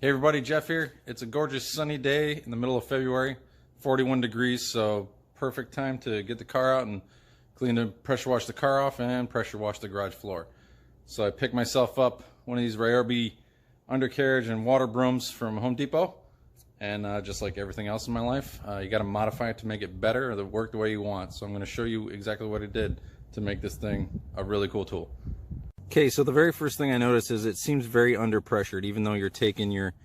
Hey everybody, Jeff here. It's a gorgeous sunny day in the middle of February, 41 degrees, so perfect time to get the car out and pressure wash the car off and pressure wash the garage floor. So I picked myself up one of these Ryobi undercarriage and water brooms from Home Depot, and just like everything else in my life, you got to modify it to make it better or to work the way you want. So I'm going to show you exactly what I did to make this thing a really cool tool. Okay, so the very first thing I noticed is it seems very under pressured, even though you're taking your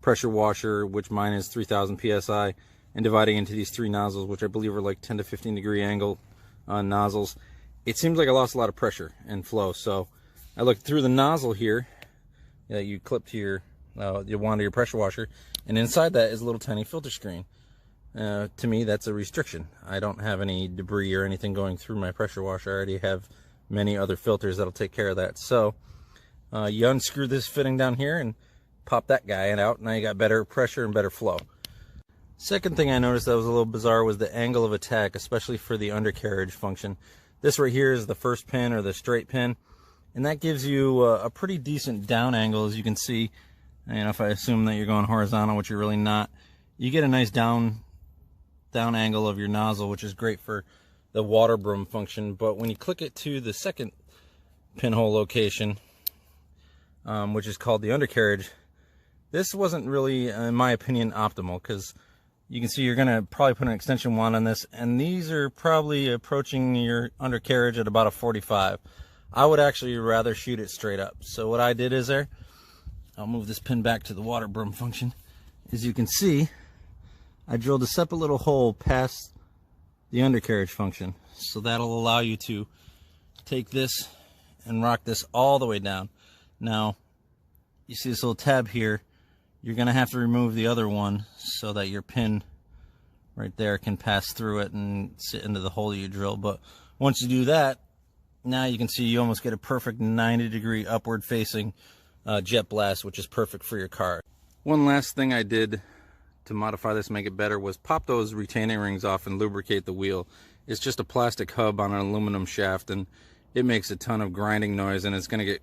pressure washer, which mine is 3000 psi, and dividing into these three nozzles, which I believe are like 10 to 15 degree angle nozzles. It seems like I lost a lot of pressure and flow. So I looked through the nozzle here that you clip to your wand of your pressure washer, and inside that is a little tiny filter screen. To me, that's a restriction. I don't have any debris or anything going through my pressure washer. I already have many other filters that'll take care of that. So you unscrew this fitting down here and pop that guy out. Now you got better pressure and better flow. Second thing I noticed that was a little bizarre was the angle of attack, especially for the undercarriage function. This right here is the first pin or the straight pin, and that gives you a pretty decent down angle, as you can see. And if I assume that you're going horizontal, which you're really not, you get a nice down angle of your nozzle, which is great for the water broom function. But when you click it to the second pinhole location, which is called the undercarriage, this wasn't really, in my opinion, optimal, because you can see you're going to probably put an extension wand on this, and these are probably approaching your undercarriage at about a 45. I would actually rather shoot it straight up. So what I did is I'll move this pin back to the water broom function. As you can see, I drilled a separate little hole past the undercarriage function, so that'll allow you to take this and rock this all the way down. Now you see this little tab here, you're gonna have to remove the other one so that your pin right there can pass through it and sit into the hole you drill. But once you do that, now you can see you almost get a perfect 90-degree upward facing jet blast, which is perfect for your car. One last thing I did to modify this, make it better, was pop those retaining rings off and lubricate the wheel. It's just a plastic hub on an aluminum shaft, and it makes a ton of grinding noise, and it's going to get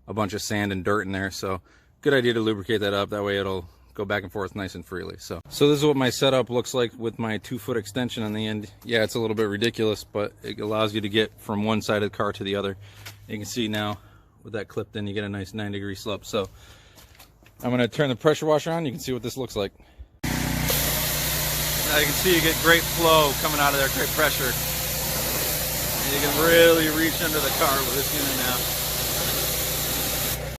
a bunch of sand and dirt in there. So good idea to lubricate that up, that way it'll go back and forth nice and freely. So this is what my setup looks like with my 2-foot extension on the end. Yeah, it's a little bit ridiculous, but it allows you to get from one side of the car to the other. You can see now with that clipped in, you get a nice 9-degree slope. So I'm going to turn the pressure washer on. You can see what this looks like. Now you can see you get great flow coming out of there, great pressure. And you can really reach under the car with this unit now.